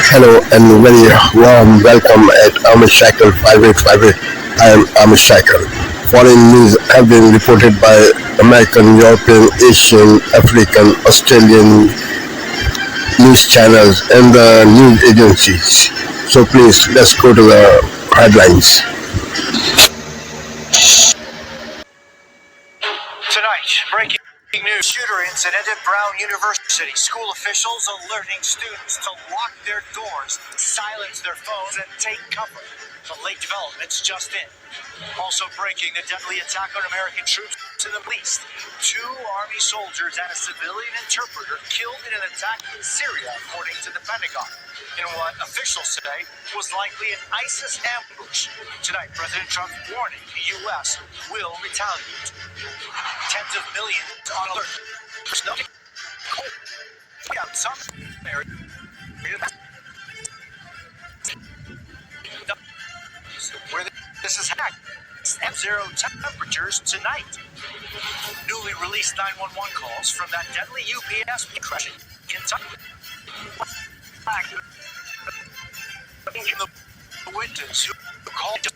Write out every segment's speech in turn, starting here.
Hello and very warm welcome at Amish Cycle 5858. I am Amish Cycle. Foreign news have been reported by American, European, Asian, African, Australian news channels and the news agencies. So please let's go to the headlines. Tonight, breaking news. Shooter incident at Brown University. School officials alerting students to lock their doors, silence their phones, and take cover. The late developments just in. Also breaking, the deadly attack on American troops in the Middle East. 2 Army soldiers and a civilian interpreter killed in an attack in Syria, according to the Pentagon, in what officials say was likely an ISIS ambush. Tonight, President Trump warning the U.S. will retaliate. Tens of millions on alert. There's nothing cold. We have some areas where this is hacked. Zero temperatures tonight. Newly released 911 calls from that deadly UPS crash in Kentucky. The witness who called just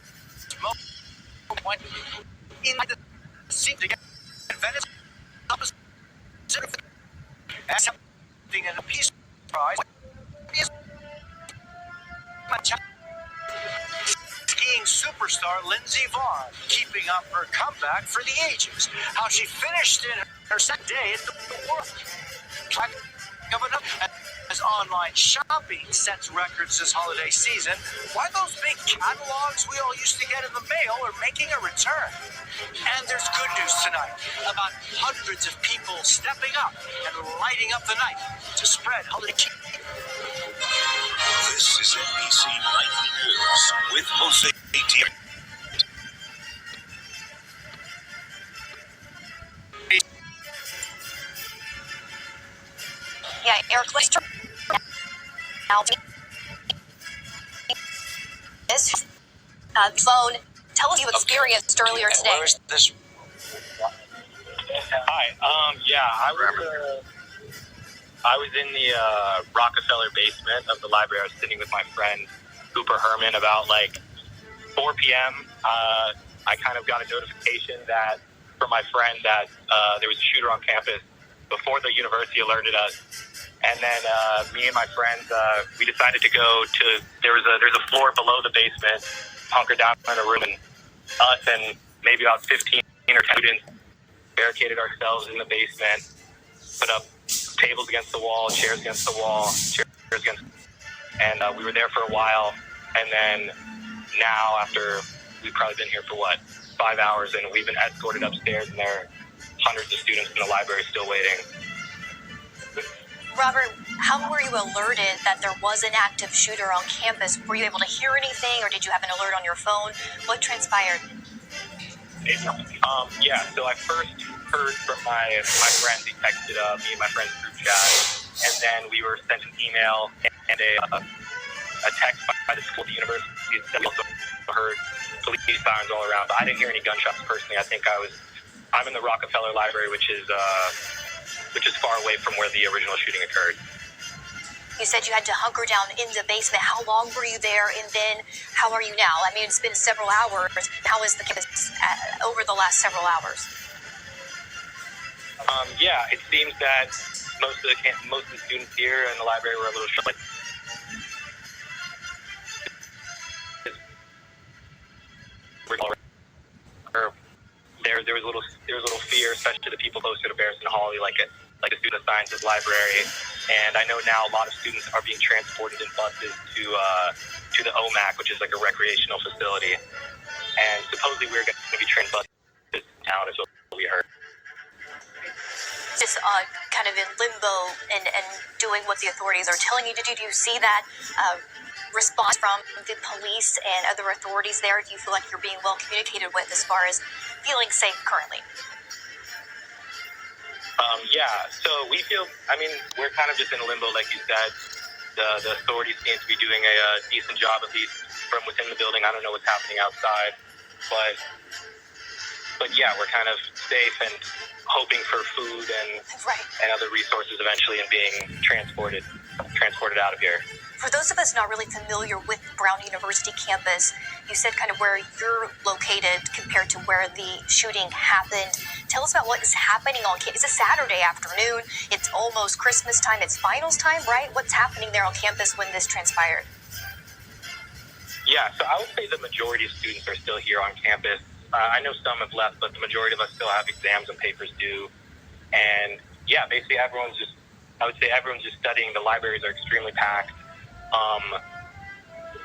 went in the scene to get Venice accepting a peace prize. Skiing superstar Lindsey Vonn keeping up her comeback for the ages. How she finished in her second day in the world. Coming up as online shopping sets records this holiday season, why those big catalogs we all used to get in the mail are making a return. And there's good news tonight about hundreds of people stepping up and lighting up the night to spread holiday cheer. This is NBC Nightly News with Jose Diaz. Yeah, Eric, let's turn now to this phone. Tell us you experienced earlier today. Where is this? Hi. I was in the Rockefeller basement of the library. I was sitting with my friend Cooper Herman about 4 p.m. I kind of got a notification that from my friend that there was a shooter on campus before the university alerted us. And then me and my friends, we decided to go to, there's a floor below the basement, hunker down in a room, and us and maybe about 15 or 10 students barricaded ourselves in the basement, put up tables against the wall, chairs against the wall, and we were there for a while. And then now, after we've probably been here for 5 hours, and we've been escorted upstairs, and there are hundreds of students in the library still waiting. Robert, how were you alerted that there was an active shooter on campus? Were you able to hear anything, or did you have an alert on your phone? What transpired? So I first heard from my friends. He texted me and my friends group chat, and then we were sent an email and a text by the school at the university. We also heard police sirens all around, but I didn't hear any gunshots personally. I think I'm in the Rockefeller Library, which is far away from where the original shooting occurred. You said you had to hunker down in the basement. How long were you there, and then how are you now? I mean, it's been several hours. How is the campus over the last several hours? It seems that most of the students here in the library were a little shocked. There was a little fear, especially the people closer to Barristan Hall, like the Student Sciences Library. And I know now a lot of students are being transported in buses to the OMAC, which is like a recreational facility. And supposedly we're going to be trained buses down, is what we heard. Just kind of in limbo and doing what the authorities are telling you to do. Do you see that response from the police and other authorities there? Do you feel like you're being well communicated with as far as feeling safe currently? So we feel, we're kind of just in limbo, like you said. The authorities seem to be doing a decent job, at least from within the building. I don't know what's happening outside, but yeah, we're kind of safe and hoping for food and other resources eventually, and being transported out of here. For those of us not really familiar with Brown University campus, you said kind of where you're located compared to where the shooting happened. Tell us about what is happening on campus. It's a Saturday afternoon. It's almost Christmas time. It's finals time, right? What's happening there on campus when this transpired? Yeah, so I would say the majority of students are still here on campus. I know some have left, but the majority of us still have exams and papers due. And yeah, basically everyone's just studying. The libraries are extremely packed.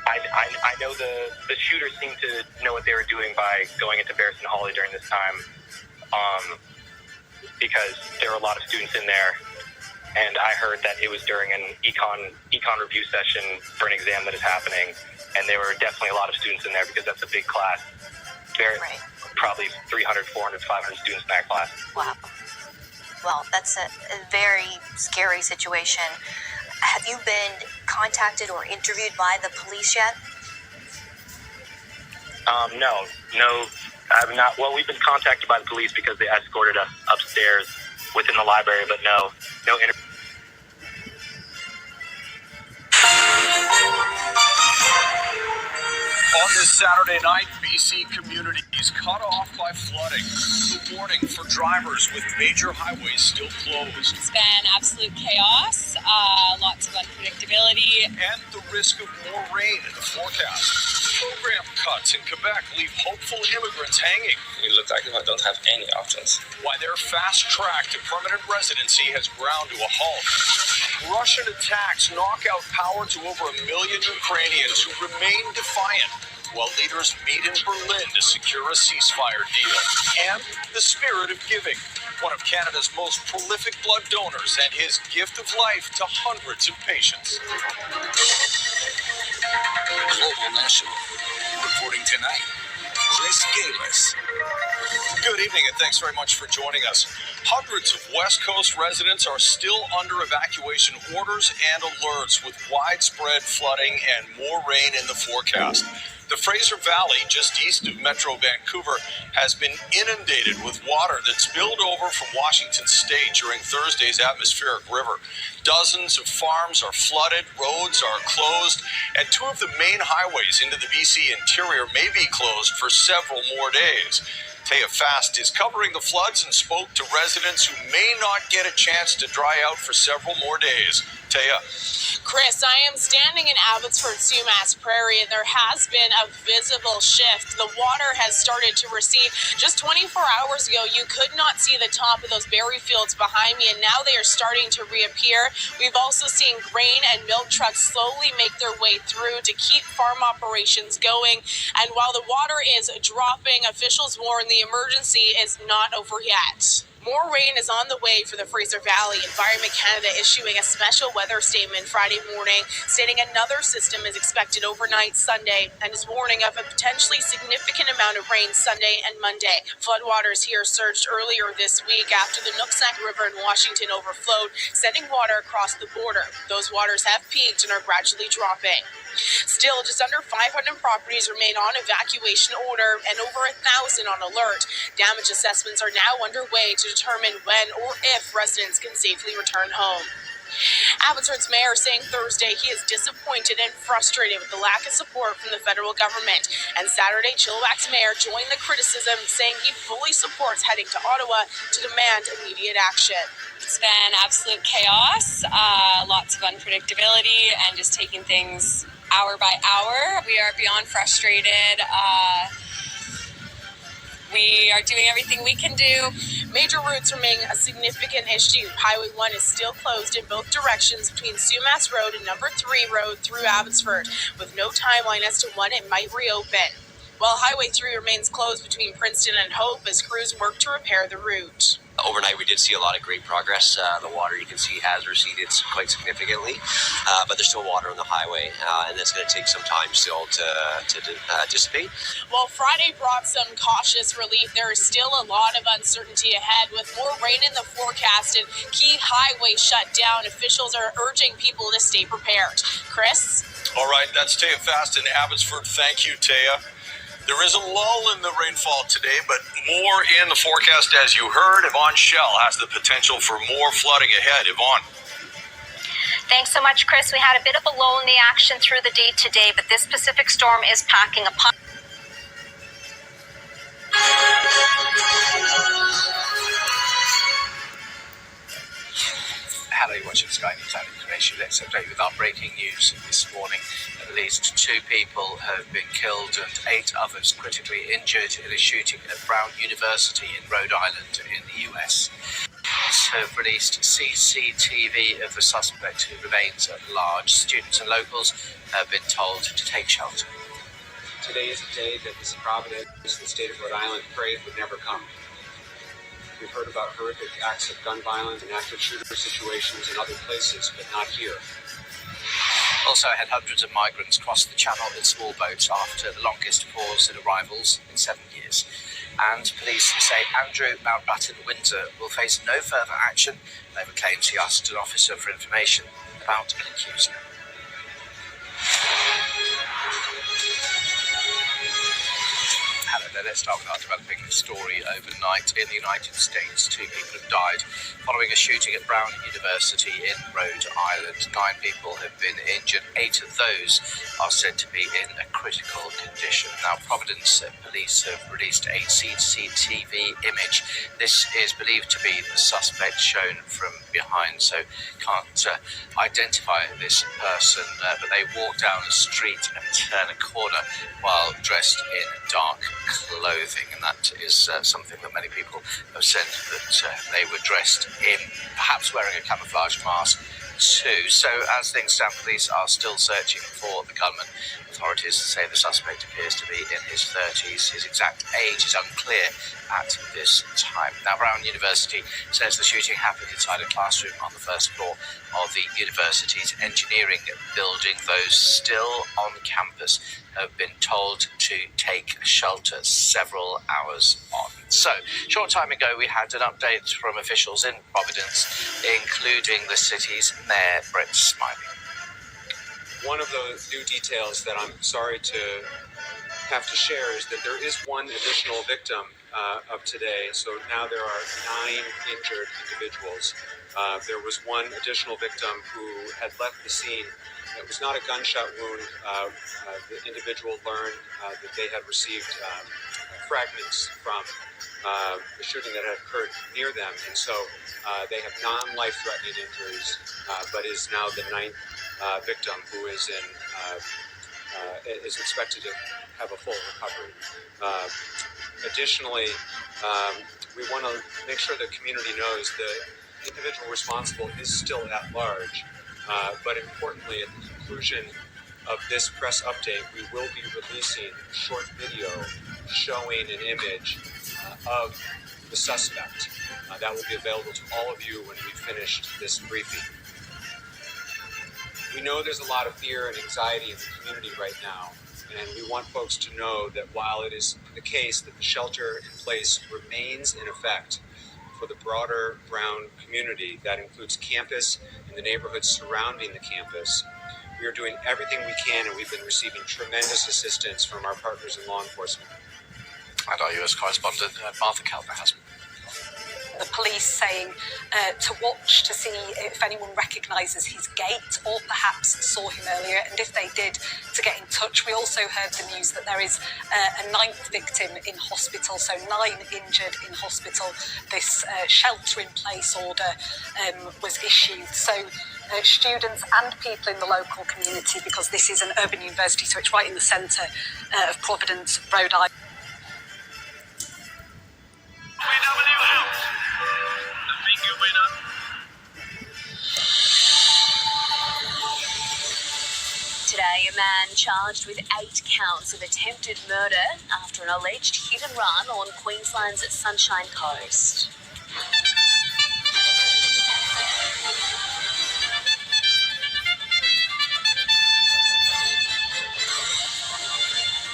I know the shooters seem to know what they were doing by going into Barristan Hallway during this time, because there were a lot of students in there. And I heard that it was during an econ review session for an exam that is happening, and there were definitely a lot of students in there because that's a big class. Right. Probably 300, 400, 500 students in that class. Wow. Well, that's a very scary situation. Have you been contacted or interviewed by the police yet? No, I have not. Well, we've been contacted by the police because they escorted us upstairs within the library, but no interview. On this Saturday night, BC communities cut off by flooding. The warning for drivers with major highways still closed. It's been absolute chaos, lots of unpredictability. And the risk of more rain in the forecast. Program cuts in Quebec leave hopeful immigrants hanging. We look like we don't have any options. Why their fast track to permanent residency has ground to a halt. Russian attacks knock out power to over 1 million Ukrainians who remain defiant, while leaders meet in Berlin to secure a ceasefire deal. And the spirit of giving, one of Canada's most prolific blood donors, and his gift of life to hundreds of patients. Global National. Reporting tonight, Chris Galis. Good evening, and thanks very much for joining us. Hundreds of West Coast residents are still under evacuation orders and alerts with widespread flooding and more rain in the forecast. The Fraser Valley, just east of Metro Vancouver, has been inundated with water that spilled over from Washington State during Thursday's atmospheric river. Dozens of farms are flooded, roads are closed, and two of the main highways into the BC interior may be closed for several more days. Taya Fast is covering the floods and spoke to residents who may not get a chance to dry out for several more days. Taya. Chris, I am standing in Abbotsford Sumas Prairie, and there has been a visible shift. The water has started to recede. Just 24 hours ago, you could not see the top of those berry fields behind me, and now they are starting to reappear. We've also seen grain and milk trucks slowly make their way through to keep farm operations going. And while the water is dropping, officials warn the emergency is not over yet. More rain is on the way for the Fraser Valley. Environment Canada issuing a special weather statement Friday morning, stating another system is expected overnight Sunday and is warning of a potentially significant amount of rain Sunday and Monday. Floodwaters here surged earlier this week after the Nooksack River in Washington overflowed, sending water across the border. Those waters have peaked and are gradually dropping. Still, just under 500 properties remain on evacuation order and over 1,000 on alert. Damage assessments are now underway to determine when or if residents can safely return home. Abbotsford's mayor saying Thursday he is disappointed and frustrated with the lack of support from the federal government. And Saturday, Chilliwack's mayor joined the criticism, saying he fully supports heading to Ottawa to demand immediate action. It's been absolute chaos, lots of unpredictability, and just taking things hour by hour. We are beyond frustrated. We are doing everything we can do. Major routes remain a significant issue. Highway 1 is still closed in both directions between Sumas Road and Number 3 Road through Abbotsford, with no timeline as to when it might reopen. While Highway 3 remains closed between Princeton and Hope as crews work to repair the route. Overnight, we did see a lot of great progress. The water, you can see, has receded quite significantly, but there's still water on the highway, and it's going to take some time still to dissipate. While Friday brought some cautious relief, there is still a lot of uncertainty ahead. With more rain in the forecast and key highways shut down, officials are urging people to stay prepared. Chris? All right, that's Taya Fast in Abbotsford. Thank you, Taya. There is a lull in the rainfall today, but more in the forecast. As you heard, Yvonne Schell has the potential for more flooding ahead. Yvonne. Thanks so much, Chris. We had a bit of a lull in the action through the day today, but this Pacific storm is packing a punch. Hello, you're watching Sky News and Information. Let's update with our breaking news this morning. At least 2 people have been killed and 8 others critically injured in a shooting at Brown University in Rhode Island in the US. Police have released CCTV of the suspect who remains at large. Students and locals have been told to take shelter. Today is a day that this Providence, the state of Rhode Island, prayed would never come. We've heard about horrific acts of gun violence and active shooter situations in other places, but not here. Also ahead, hundreds of migrants crossed the channel in small boats after the longest pause in arrivals in 7 years. And police say Andrew Mountbatten Windsor will face no further action over claims he asked an officer for information about an accuser. Hello there, let's start with our developing story overnight. In the United States, 2 people have died following a shooting at Brown University in Rhode Island. 9 people have been injured. 8 of those are said to be in a critical condition. Now, Providence police have released a CCTV image. This is believed to be the suspect shown from behind, so can't identify this person, but they walk down a street and turn a corner while dressed in dark clothing, and that is something that many people have said that they were dressed in, perhaps wearing a camouflage mask too. So as things stand, police are still searching for the gunman. Authorities say the suspect appears to be in his 30s. His exact age is unclear at this time. Now, Brown University says the shooting happened inside a classroom on the first floor of the university's engineering building. Those still on campus have been told to take shelter several hours on. So, short time ago, we had an update from officials in Providence, including the city's mayor, Brett Smiley. One of the new details that I'm sorry to have to share is that there is one additional victim of today. So now there are 9 injured individuals. There was one additional victim who had left the scene. It was not a gunshot wound. The individual learned that they had received fragments from the shooting that had occurred near them, and so they have non-life-threatening injuries, but is now the 9th victim who is is expected to have a full recovery. Additionally, we want to make sure the community knows the individual responsible is still at large, but importantly, at the conclusion of this press update, we will be releasing a short video showing an image of the suspect. That will be available to all of you when we've finished this briefing. We know there's a lot of fear and anxiety in the community right now, and we want folks to know that while it is the case that the shelter in place remains in effect for the broader Brown community, that includes campus and the neighborhoods surrounding the campus, we are doing everything we can, and we've been receiving tremendous assistance from our partners in law enforcement. And our US correspondent, Martha Keltner, has the police saying to watch to see if anyone recognises his gait or perhaps saw him earlier, and if they did, to get in touch. We also heard the news that there is a 9th victim in hospital, so 9 injured in hospital. This shelter-in-place order was issued. So students and people in the local community, because this is an urban university, so it's right in the centre of Providence, Rhode Island. Today, a man charged with 8 counts of attempted murder after an alleged hit and run on Queensland's Sunshine Coast.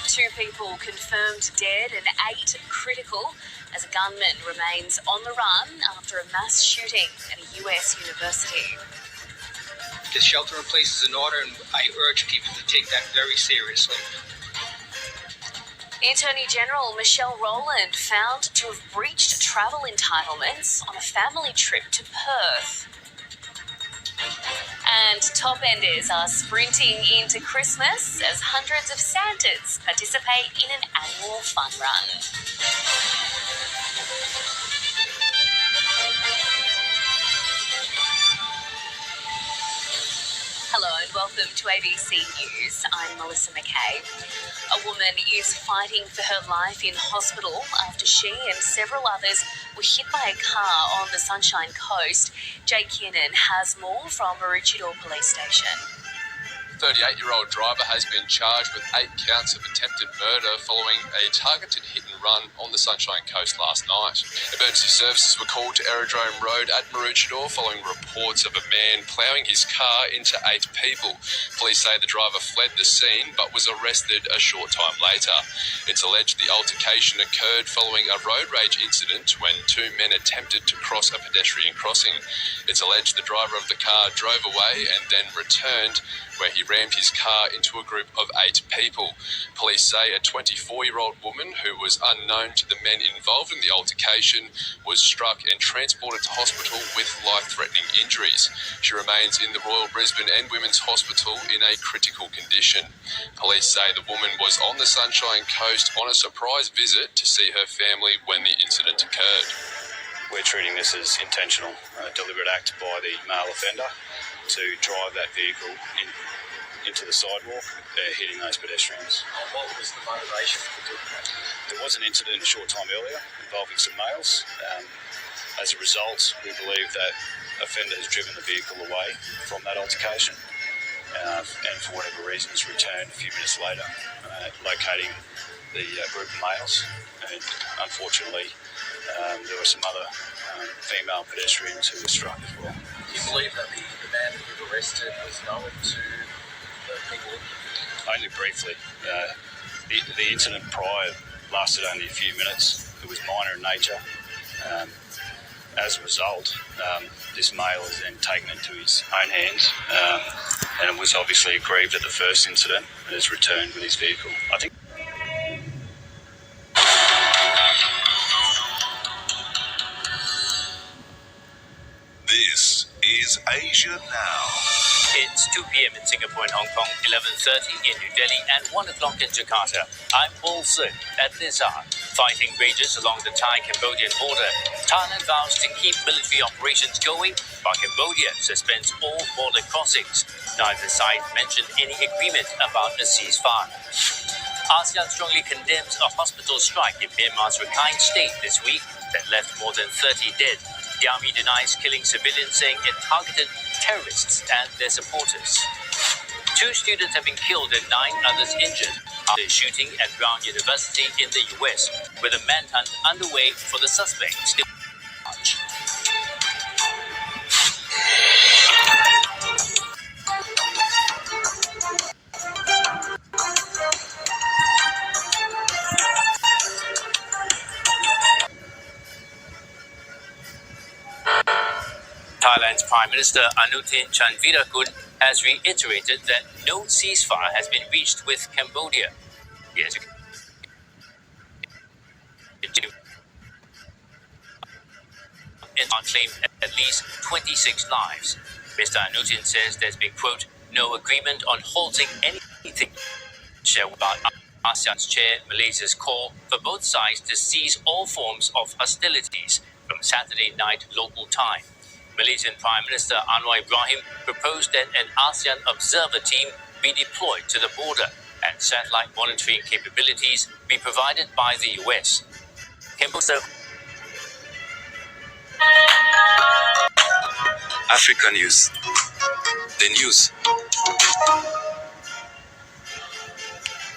Two people confirmed dead and 8 critical as a gunman remains on the run after a mass shooting at a US university. The shelter in place is in order, and I urge people to take that very seriously. The Attorney General, Michelle Rowland, found to have breached travel entitlements on a family trip to Perth. And top enders are sprinting into Christmas as hundreds of Santas participate in an annual fun run. Hello and welcome to ABC News. I'm Melissa McKay. A woman is fighting for her life in hospital after she and several others were hit by a car on the Sunshine Coast. Jake Kiernan has more from Maroochydore Police Station. 38-year-old driver has been charged with 8 counts of attempted murder following a targeted hit and run on the Sunshine Coast last night. Emergency services were called to Aerodrome Road at Maroochydore following reports of a man ploughing his car into 8 people. Police say the driver fled the scene but was arrested a short time later. It's alleged the altercation occurred following a road rage incident when 2 men attempted to cross a pedestrian crossing. It's alleged the driver of the car drove away and then returned, where he rammed his car into a group of 8 people. Police say a 24-year-old woman who was unknown to the men involved in the altercation was struck and transported to hospital with life-threatening injuries. She remains in the Royal Brisbane and Women's Hospital in a critical condition. Police say the woman was on the Sunshine Coast on a surprise visit to see her family when the incident occurred. We're treating this as intentional, deliberate act by the male offender to drive that vehicle into the sidewalk, hitting those pedestrians. What was the motivation for doing that? There was an incident a short time earlier involving some males. As a result, we believe that offender has driven the vehicle away from that altercation and for whatever reason has returned a few minutes later, locating the group of males. And unfortunately, there were some other female pedestrians who were struck as well. Do you believe that the man that you've arrested was known to the people? Only briefly. The incident prior lasted only a few minutes. It was minor in nature. As a result, this male is then taken into his own hands and was obviously aggrieved at the first incident and has returned with his vehicle. I think. This is Asia Now. It's 2 p.m. in Singapore and Hong Kong, 11:30 in New Delhi, and 1 o'clock in Jakarta. I'm Paul Sun. At this hour, fighting rages along the Thai-Cambodian border. Thailand vows to keep military operations going, while Cambodia suspends all border crossings. Neither side mentioned any agreement about a ceasefire. ASEAN strongly condemns a hospital strike in Myanmar's Rakhine state this week that left more than 30 dead. The army denies killing civilians, saying it targeted terrorists and their supporters. 2 students have been killed and 9 others injured after a shooting at Brown University in the US, with a manhunt underway for the suspect still charged. Thailand's Prime Minister Anutin Chanvirakul has reiterated that no ceasefire has been reached with Cambodia. Yes, claimed at least 26 lives. Mr. Anutin says there's been, quote, no agreement on halting anything. Share about ASEAN's chair Malaysia's call for both sides to cease all forms of hostilities from Saturday night local time. Malaysian Prime Minister Anwar Ibrahim proposed that an ASEAN observer team be deployed to the border and satellite monitoring capabilities be provided by the US. Cambodia. Africa News. The news.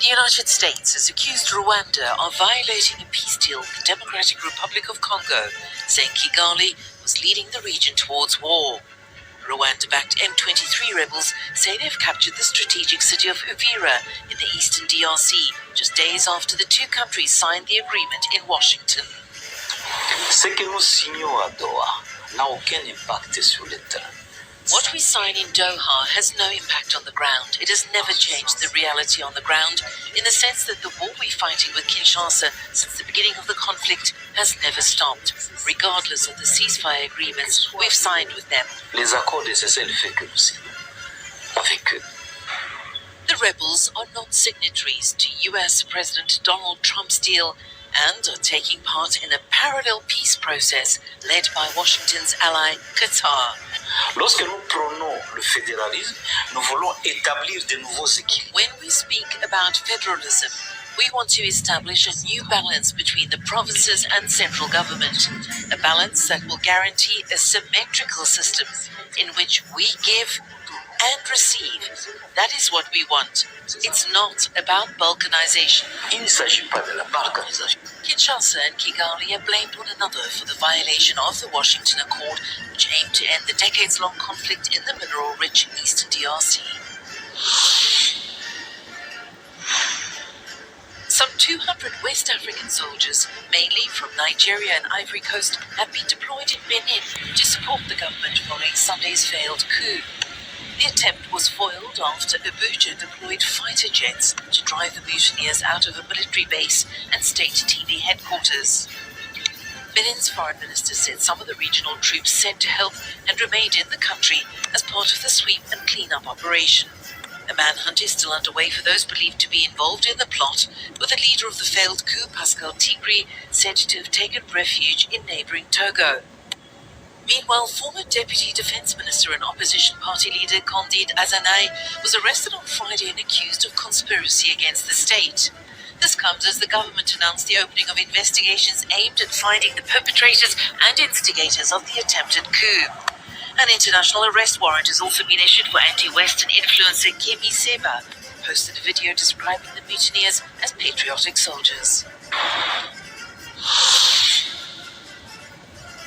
The United States has accused Rwanda of violating a peace deal with the Democratic Republic of Congo, saying Kigali was leading the region towards war. Rwanda-backed M23 rebels say they've captured the strategic city of Uvira in the eastern DRC, just days after the 2 countries signed the agreement in Washington. Ce que nous signons à Doha n'a aucun impact sur le terrain. What we sign in Doha has no impact on the ground. It has never changed the reality on the ground, in the sense that the war we're fighting with Kinshasa since the beginning of the conflict has never stopped, regardless of the ceasefire agreements we've signed with them. Les accords de cessez-le-feu que nous signons avec eux. The rebels are not signatories to US President Donald Trump's deal and are taking part in a parallel peace process led by Washington's ally Qatar. Lorsque nous prônons le fédéralisme, nous voulons établir de nouveaux équilibres. When we speak about federalism, we want to establish a new balance between the provinces and central government, a balance that will guarantee a symmetrical system in which we give and receive. That is what we want. It's not about balkanization. Il ne s'agit pas de la balkanisation. Kinshasa and Kigali have blamed one another for the violation of the Washington Accord, which aimed to end the decades-long conflict in the mineral-rich eastern DRC. Some 200 West African soldiers, mainly from Nigeria and Ivory Coast, have been deployed in Benin to support the government following Sunday's failed coup. The attempt was foiled after Abuja deployed fighter jets to drive the mutineers out of a military base and state TV headquarters. Benin's foreign minister said some of the regional troops sent to help and remained in the country as part of the sweep and clean-up operation. A manhunt is still underway for those believed to be involved in the plot, with the leader of the failed coup, Pascal Tigri, said to have taken refuge in neighbouring Togo. Meanwhile, former Deputy Defence Minister and opposition party leader Candide Azanay was arrested on Friday and accused of conspiracy against the state. This comes as the government announced the opening of investigations aimed at finding the perpetrators and instigators of the attempted coup. An international arrest warrant has also been issued for anti-Western influencer Kemi Seba, who posted a video describing the mutineers as patriotic soldiers.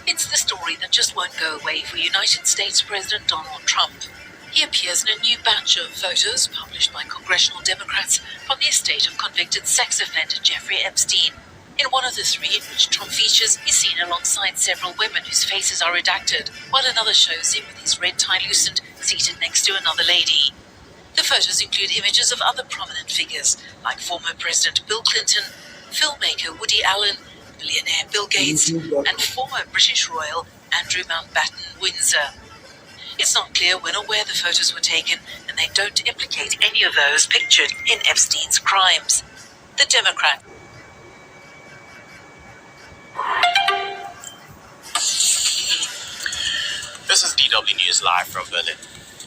It's the story that just won't go away for United States President Donald Trump. He appears in a new batch of photos published by congressional Democrats from the estate of convicted sex offender Jeffrey Epstein. In one of the three in which Trump features, he's seen alongside several women whose faces are redacted, while another shows him with his red tie loosened, seated next to another lady. The photos include images of other prominent figures, like former President Bill Clinton, filmmaker Woody Allen, billionaire Bill Gates, and former British royal Andrew Mountbatten Windsor. It's not clear when or where the photos were taken, and they don't implicate any of those pictured in Epstein's crimes. The Democrat. This is DW News live from Berlin.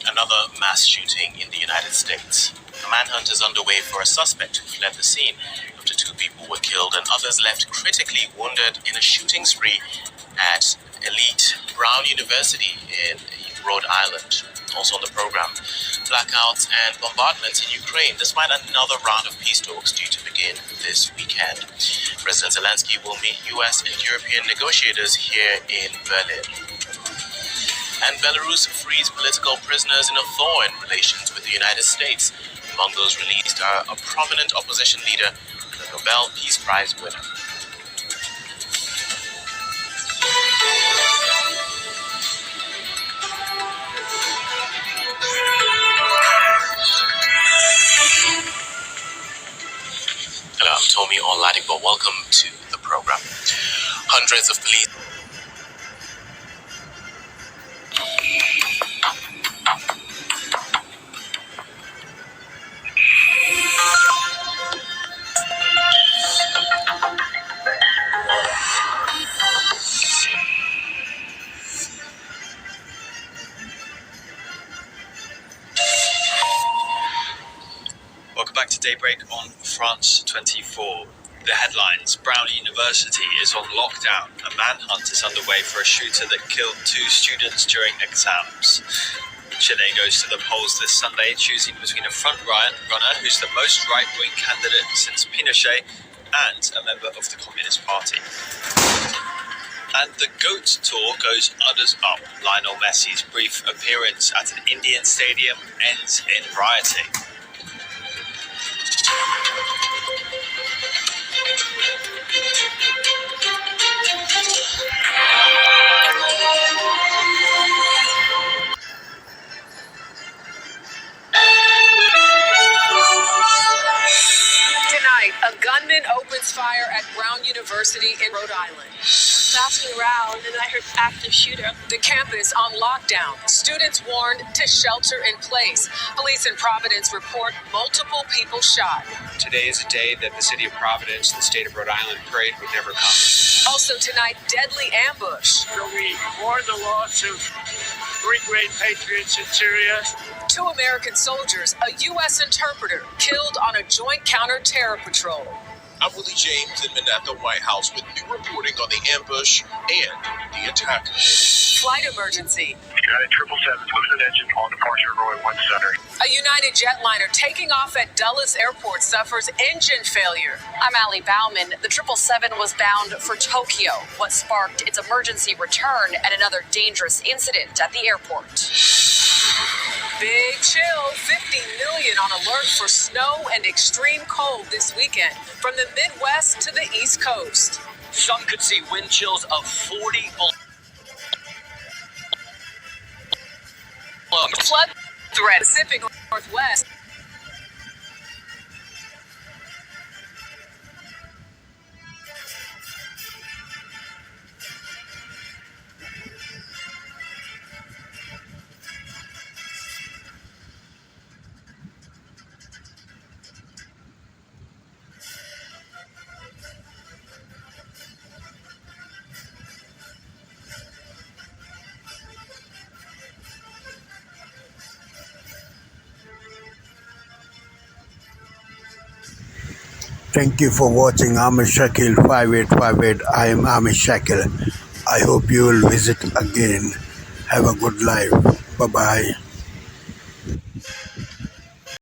Another mass shooting in the United States. A manhunt is underway for a suspect who fled the scene after 2 people were killed and others left critically wounded in a shooting spree at elite Brown University in Rhode Island. Also on the program, blackouts and bombardments in Ukraine, despite another round of peace talks due to begin this weekend. President Zelensky will meet US and European negotiators here in Berlin. And Belarus frees political prisoners in a thaw in relations with the United States. Among those released are a prominent opposition leader and a Nobel Peace Prize winner. Hello, I'm Tommy Oladipo. Welcome to the program. Hundreds of police. Welcome back to Daybreak on France 24. The headlines: Brown University is on lockdown. A manhunt is underway for a shooter that killed 2 students during exams. Chile goes to the polls this Sunday, choosing between a front-runner who's the most right-wing candidate since Pinochet and a member of the Communist Party. And the GOAT tour goes udders up. Lionel Messi's brief appearance at an Indian stadium ends in rioting. Tonight, a gunman opens fire at Brown University in Rhode Island. was asking around and I heard active shooter. The campus on lockdown. Students warned to shelter in place. Police in Providence report multiple people shot. Today is a day that the city of Providence, the state of Rhode Island, prayed would never come. Also tonight, deadly ambush. So we mourn the loss of 3 great patriots in Syria. 2 American soldiers, a U.S. interpreter, killed on a joint counter-terror patrol. I'm Willie James in Manhattan, White House, with new reporting on the ambush and the attack. Flight emergency. United 777's losing engine on departure runway 17. A United jetliner taking off at Dulles Airport suffers engine failure. I'm Allie Bauman. The 777 was bound for Tokyo, what sparked its emergency return and another dangerous incident at the airport. Big chill, 50 million on alert for snow and extreme cold this weekend, from the Midwest to the East Coast. Some could see wind chills of 40 below. Flood threat, Pacific Northwest. Thank you for watching Amish Shakil 5858. I am Amish Shakil. I hope you will visit again. Have a good life. Bye-bye.